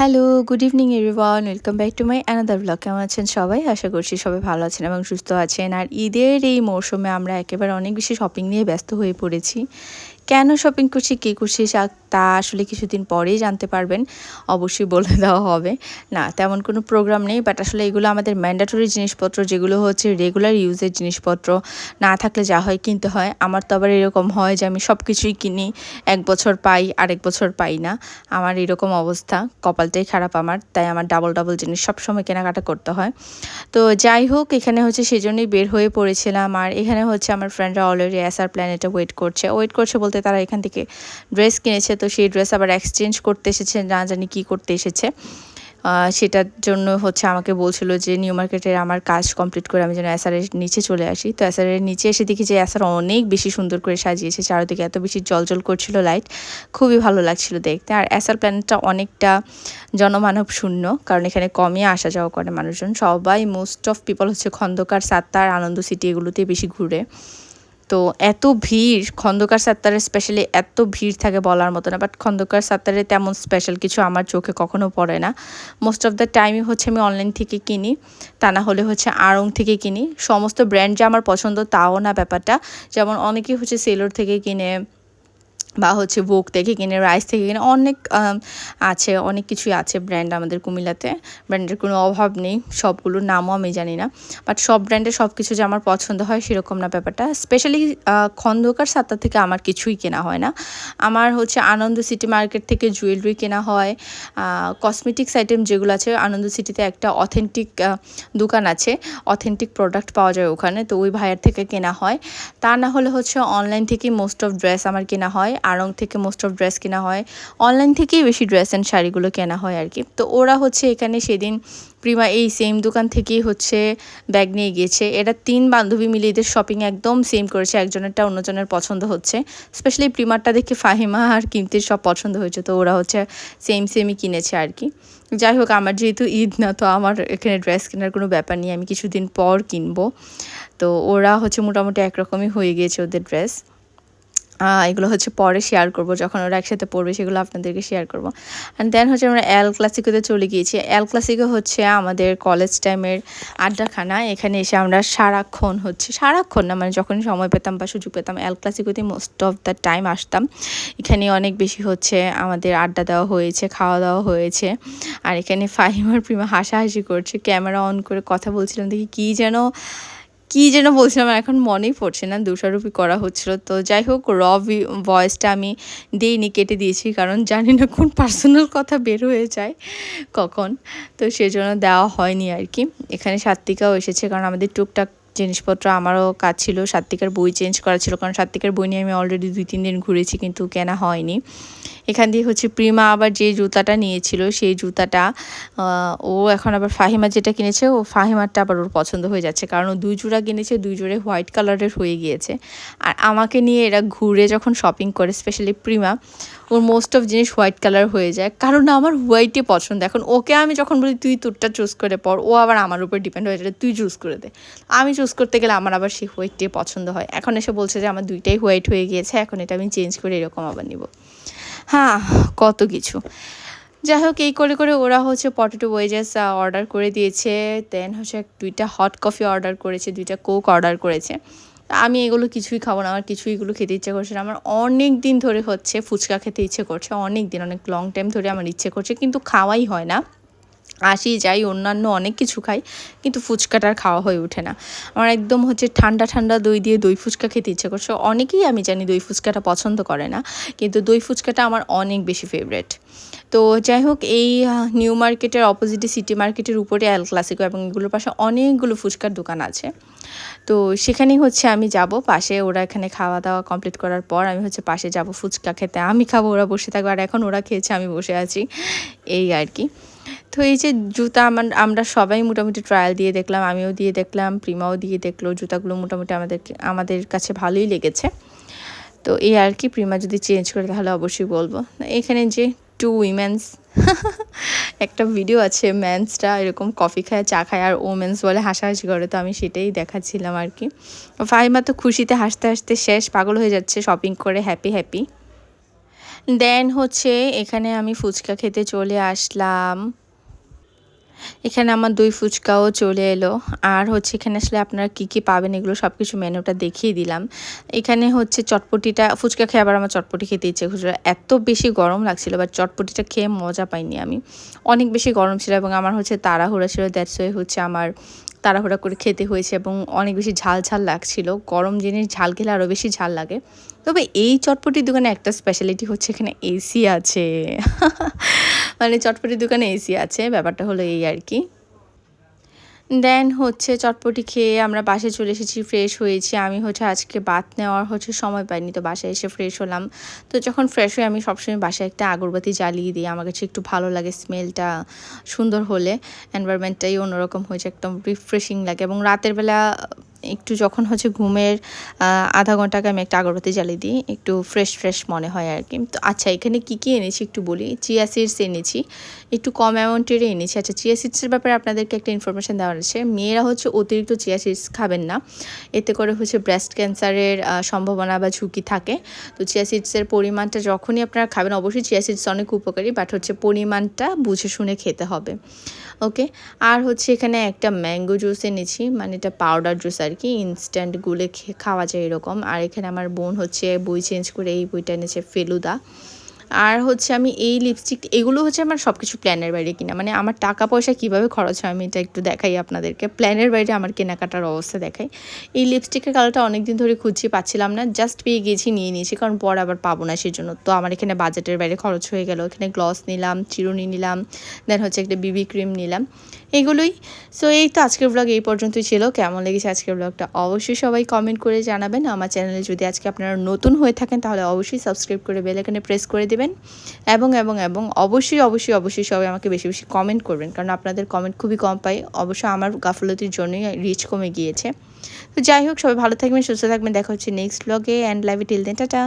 Hello, good evening everyone. Welcome back to my another blog. কেমন আছেন সবাই? আশা করছি সবাই ভালো আছেন এবং সুস্থ আছেন। আর ঈদের এই মৌসুমে আমরা একেবারে অনেক বেশি শপিং নিয়ে ব্যস্ত হয়ে পড়েছি। কেন শপিং করছি, কী করছি তা আসলে কিছুদিন পরেই জানতে পারবেন। অবশ্যই বলে দেওয়া হবে। না, তেমন কোনো প্রোগ্রাম নেই, বাট আসলে এগুলো আমাদের ম্যান্ডেটরি জিনিসপত্র, যেগুলো হচ্ছে রেগুলার ইউজের জিনিসপত্র। না থাকলে যা হয় কিনতে হয়। আমার তো আবার এরকম হয় যে আমি সব কিছুই কিনি, এক বছর পাই, আরেক বছর পাই না। আমার এরকম অবস্থা, কপালটাই খারাপ আমার। তাই আমার ডাবল ডাবল জিনিস সবসময় কেনাকাটা করতে হয়। তো যাই হোক, এখানে হচ্ছে সেজন্যই বের হয়ে পড়েছিলাম। আর এখানে হচ্ছে আমার ফ্রেন্ডরা অলরেডি এসআর প্ল্যানেটে ওয়েট করছে বলতে তারা এখান থেকে ড্রেস কিনেছে, তো সেই ড্রেস আবার এক্সচেঞ্জ করতে এসেছে, না জানি কি করতে এসেছে। সেটার জন্য হচ্ছে আমাকে বলছিল যে নিউ মার্কেটের আমার কাজ কমপ্লিট করে আমি যেন এসআরের নিচে চলে আসি। তো এসআরের নিচে এসে দেখি যে এসআর অনেক বেশি সুন্দর করে সাজিয়েছে, চারিদিকে এত বেশি জলজল করছিল লাইট, খুবই ভালো লাগছিল দেখতে। আর এসআর প্ল্যানেটটা অনেকটা জনমানব শূন্য, কারণ এখানে কমই আসা যাওয়া করে মানুষজন। সবাই মোস্ট অফ পিপল হচ্ছে খন্দকার, সাত্তার, আনন্দ সিটি এগুলোতে বেশি ঘুরে। তো এত ভিড় খন্দকার সাত্তারে, স্পেশালি এত ভিড় থাকে বলার মতো না। বাট খন্দকার সাত্তারে তেমন স্পেশাল কিছু আমার চোখে কখনো পড়ে না। মোস্ট অফ দ্য টাইমই হচ্ছে আমি অনলাইন থেকে কিনি, তা না হলে হচ্ছে আড়ং থেকে কিনি। সমস্ত ব্র্যান্ড যে আমার পছন্দ তাও না ব্যাপারটা। যেমন অনেকেই হচ্ছে সেলোর থেকে কিনে, বা হচ্ছে ভোগ থেকে কিনে, রাইস থেকে কিনে, অনেক আছে, অনেক কিছুই আছে ব্র্যান্ড আমাদের কুমিল্লাতে। ব্র্যান্ডের কোনো অভাব নেই, সবগুলোর নামও আমি জানি না। বাট সব ব্র্যান্ডের সব কিছু যে আমার পছন্দ হয় সেরকম না ব্যাপারটা। স্পেশালি খন্দকার সাত্তা থেকে আমার কিছুই কেনা হয় না। আমার হচ্ছে আনন্দ সিটি মার্কেট থেকে জুয়েলারি কেনা হয়, কসমেটিক্স আইটেম যেগুলো আছে। আনন্দ সিটিতে একটা অথেন্টিক দোকান আছে, অথেন্টিক প্রোডাক্ট পাওয়া যায় ওখানে, তো ওই ভাইয়ের থেকে কেনা হয়। তা না হলে হচ্ছে অনলাইন থেকেই মোস্ট অফ ড্রেস আমার কেনা হয়, আড়ং থেকে মোস্ট অফ ড্রেস কেনা হয়, অনলাইন থেকেই বেশি ড্রেস অ্যান্ড শাড়িগুলো কেনা হয় আর কি। তো ওরা হচ্ছে এখানে সেদিন প্রিমা এই সেম দোকান থেকেই হচ্ছে ব্যাগ নিয়ে গিয়েছে। এরা 3 বান্ধবী মিলে এদের শপিং একদম সেম করেছে, একজনেরটা অন্যজনের পছন্দ হচ্ছে। স্পেশালি প্রিমারটা দেখে ফাহিমা আর কিমতির সব পছন্দ হয়েছে, তো ওরা হচ্ছে সেমই কিনেছে আর কি। যাই হোক, আমার যেহেতু ঈদ না, তো আমার এখানে ড্রেস কেনার কোনো ব্যাপার নেই, আমি কিছুদিন পর কিনবো। তো ওরা হচ্ছে মোটামুটি একরকমই হয়ে গিয়েছে ওদের ড্রেস। এগুলো হচ্ছে পরে শেয়ার করব, যখন ওরা একসাথে পড়বে সেগুলো আপনাদেরকে শেয়ার করব। অ্যান্ড দেন হচ্ছে আমরা এল ক্লাসিকোতে চলে গিয়েছি। এল ক্লাসিকো হচ্ছে আমাদের কলেজ টাইমের আড্ডাখানা। এখানে এসে আমরা সারাক্ষণ না, মানে যখনই সময় পেতাম বা সুযোগ পেতাম এল ক্লাসিকোতে মোস্ট অফ দ্য টাইম আসতাম। এখানে অনেক বেশি হচ্ছে আমাদের আড্ডা দেওয়া হয়েছে, খাওয়া দাওয়া হয়েছে। আর এখানে ফাহিমার প্রিমা হাসাহাসি করছে, ক্যামেরা অন করে কথা বলছিলাম, দেখি কী যেন বলছিলাম, এখন মনেই পড়ছে না, দোষারোপই করা হচ্ছিল। তো যাই হোক, ভয়েসটা আমি দিইনি, কেটে দিয়েছি, কারণ জানি না কোন পার্সোনাল কথা বের হয়ে যায় কখন, তো সেজন্য দেওয়া হয়নি আর কি। এখানে সাত্বিকাও এসেছে, কারণ আমাদের টুকটাক জিনিসপত্র, আমারও কাজ ছিল, সাত্বিকার বই চেঞ্জ করা ছিল, কারণ সাত্বিকার বই নিয়ে আমি অলরেডি 2-3 দিন ঘুরেছি কিন্তু কেনা হয়নি। এখান দিয়ে হচ্ছে প্রিমা আবার যে জুতাটা নিয়েছিল সেই জুতাটা ও এখন আবার ফাহিমা যেটা কিনেছে, ও ফাহিমারটা আবার ওর পছন্দ হয়ে যাচ্ছে, কারণ ও 2 জোড়া কিনেছে, 2 জোড়ে হোয়াইট কালারের হয়ে গিয়েছে। আর আমাকে নিয়ে এরা ঘুরে যখন শপিং করে, specially Prima, or most of জিনিস হোয়াইট কালার হয়ে যায়, কারণ আমার হোয়াইটে পছন্দ। এখন ওকে আমি যখন বলি তুই তোরটা চুজ করে পড়, ও আবার আমার উপর ডিপেন্ড হয়ে যায়, তুই চুজ করে দে। আমি চুজ করতে গেলে আমার আবার সেই হোয়াইটে পছন্দ হয়। এখন এসে বলছে যে আমার 2টাই হোয়াইট হয়ে গিয়েছে, এখন এটা আমি চেঞ্জ করে এরকম আবার নিব। হ্যাঁ, কত কিছু। যাই হোক, এই করে করে ওরা হচ্ছে পটেটো ওয়েজেস অর্ডার করে দিয়েছে। দেন হচ্ছে 2টা হট কফি অর্ডার করেছে, 2টা কোক অর্ডার করেছে। আমি এগুলো কিছুই খাবো না, আমার কিছুই এগুলো খেতে ইচ্ছে করছে না। আমার অনেক দিন ধরে হচ্ছে ফুচকা খেতে ইচ্ছে করছে, অনেক লং টাইম ধরে আমার ইচ্ছে করছে, কিন্তু খাওয়াই হয় না। আসি যাই অন্যান্য অনেক কিছু খাই, কিন্তু ফুচকাটার খাওয়া হয়ে ওঠে না। আমার একদম হচ্ছে ঠান্ডা ঠান্ডা দই দিয়ে দই ফুচকা খেতে ইচ্ছে করছে। অনেকেই আমি জানি দই ফুচকাটা পছন্দ করে না, কিন্তু দই ফুচকাটা আমার অনেক বেশি ফেভারেট। তো যাই হোক, এই নিউ মার্কেটের অপোজিটে সিটি মার্কেটের উপরে এল ক্লাসিকো, এবং এগুলোর পাশে অনেকগুলো ফুচকার দোকান আছে। তো সেখানেই হচ্ছে আমি যাব পাশে, ওরা এখানে খাওয়া দাওয়া কমপ্লিট করার পর আমি হচ্ছে পাশে যাব ফুচকা খেতে। আমি খাবো, ওরা বসে থাকবে, আর এখন ওরা খেয়েছে আমি বসে আছি, এই আর কি। তো এই যে জুতা, আমরা সবাই মোটামুটি ট্রায়াল দিয়ে দেখলাম, আমিও দিয়ে দেখলাম, প্রিমাও দিয়ে দেখলো। জুতাগুলো মোটামুটি আমাদের কাছে ভালোই লেগেছে। তো এই আর কি, প্রিমা যদি চেঞ্জ করে তাহলে অবশ্যই বলবো। এখানে যে 2 উইমেন্স একটা ভিডিও আছে, মেন্সরা এরকম কফি খায়, চা খায়, আর ওমেন্স বলে হাসাহাসি করে, তো আমি সেটাই দেখাচ্ছিলাম আর কি। ফাহিমা তো খুশিতে হাসতে হাসতে শেষ, পাগল হয়ে যাচ্ছে শপিং করে, হ্যাপি। দেন হচ্ছে এখানে আমি ফুচকা খেতে চলে আসলাম। এখানে আমার দই ফুচকাও চলে এলো। আর হচ্ছে এখানে আসলে আপনারা কী, কী পাবেন এগুলো সব কিছু মেনুটা দেখিয়ে দিলাম। এখানে হচ্ছে চটপটিটা, ফুচকা খেয়ে আবার আমার চটপটি খেতে ইচ্ছে করছিল। এত বেশি গরম লাগছিল, বাট চটপটিটা খেয়ে মজা পাইনি আমি। অনেক বেশি গরম ছিল এবং আমার হচ্ছে তাড়াহুড়া ছিল, দ্যাটস ওয়াই হচ্ছে আমার তাড়াহুড়া করে খেতে হয়েছে এবং অনেক বেশি ঝাল ঝাল লাগছিল। গরম জিনিস ঝাল খেলে আরও বেশি ঝাল লাগে। তবে এই চটপটির দোকানে একটা স্পেশালিটি হচ্ছে এখানে এসি আছে। মানে চটপটির দোকানে এসি আছে, ব্যাপারটা হলো এই আর কি। দেন হচ্ছে চটপটি খেয়ে আমরা বাসায় চলে এসেছি, ফ্রেশ হয়েছি। আমি হচ্ছে আজকে বাথ নেওয়ার হচ্ছে সময় পাইনি, তো বাসায় এসে ফ্রেশ হলাম। তো যখন ফ্রেশ হয়ে আমি সবসময় বাসায় একটা আগরবাতি জ্বালিয়ে দিই, আমার কাছে একটু ভালো লাগে স্মেলটা সুন্দর হলে, এনভায়রনমেন্টটাই অন্যরকম হয়েছে, একদম রিফ্রেশিং লাগে। এবং রাতের বেলা একটু যখন হচ্ছে ঘুমের আধা ঘন্টা আগে আমি একটা আগরবাতি জ্বালিয়ে দিই, একটু ফ্রেশ ফ্রেশ মনে হয় আর কি। তো আচ্ছা, এখানে কী কী এনেছি একটু বলি। চিয়া সিডস এনেছি, একটু কম অ্যামাউন্টেরই এনেছি। আচ্ছা, চিয়া সিডসের ব্যাপারে আপনাদেরকে একটা ইনফরমেশান দেওয়ার আছে। মেয়েরা হচ্ছে অতিরিক্ত চিয়া সিডস খাবেন না, এতে করে হচ্ছে ব্রেস্ট ক্যান্সারের সম্ভাবনা বা ঝুঁকি থাকে। তো চিয়া সিডসের পরিমাণটা যখনই আপনারা খাবেন, অবশ্যই চিয়া সিডস অনেক উপকারী, বাট হচ্ছে পরিমাণটা বুঝে শুনে খেতে হবে। ওকে। আর হচ্ছে এখানে একটা ম্যাঙ্গো জুস এনেছি, মানে এটা পাউডার জুস আর কি, ইনস্ট্যান্ট গুলে খাওয়া যায় এরকম। আর এখানে আমার বোন হচ্ছে বই চেঞ্জ করে এই বইটা এনেছে, ফেলুদা। আর হচ্ছে আমি এই লিপস্টিক, এগুলো হচ্ছে আমার সব কিছু প্ল্যানের বাইরে কিনা, মানে আমার টাকা পয়সা কীভাবে খরচ হয় আমি এটা একটু দেখাই আপনাদেরকে। প্ল্যানের বাইরে আমার কেনাকাটার অবস্থা দেখাই। এই লিপস্টিকের কালারটা অনেক দিন ধরে খুঁজছি, পাচ্ছিলাম না, জাস্ট পেয়ে গিয়েছি, নিয়ে নিয়েছি, কারণ পরে আবার পাবো না সেজন্য। তো আমার এখানে বাজেটের বাইরে খরচ হয়ে গেল। এখানে গ্লস নিলাম, চিরুনি নিলাম, দেন হচ্ছে একটা বিবি ক্রিম নিলাম, এগুলোই। সো এই তো আজকের ব্লগ এই পর্যন্তই ছিল। কেমন লেগেছে আজকের ব্লগটা অবশ্যই সবাই কমেন্ট করে জানাবেন। আমার চ্যানেলে যদি আজকে আপনারা নতুন হয়ে থাকেন তাহলে অবশ্যই সাবস্ক্রাইব করে বেল আইকনে প্রেস করে দেবেন। এবং অবশ্যই সবাই আমাকে বেশি বেশি কমেন্ট করবেন, কারণ আপনাদের কমেন্ট খুবই কম পাই। অবশ্য আমার গাফলতির জন্যই রিচ কমে গিয়েছে। তো যাই হোক, সবাই ভালো থাকবেন, সুস্থ থাকবেন। দেখা হচ্ছে নেক্সট ব্লগে, and live till then, tata.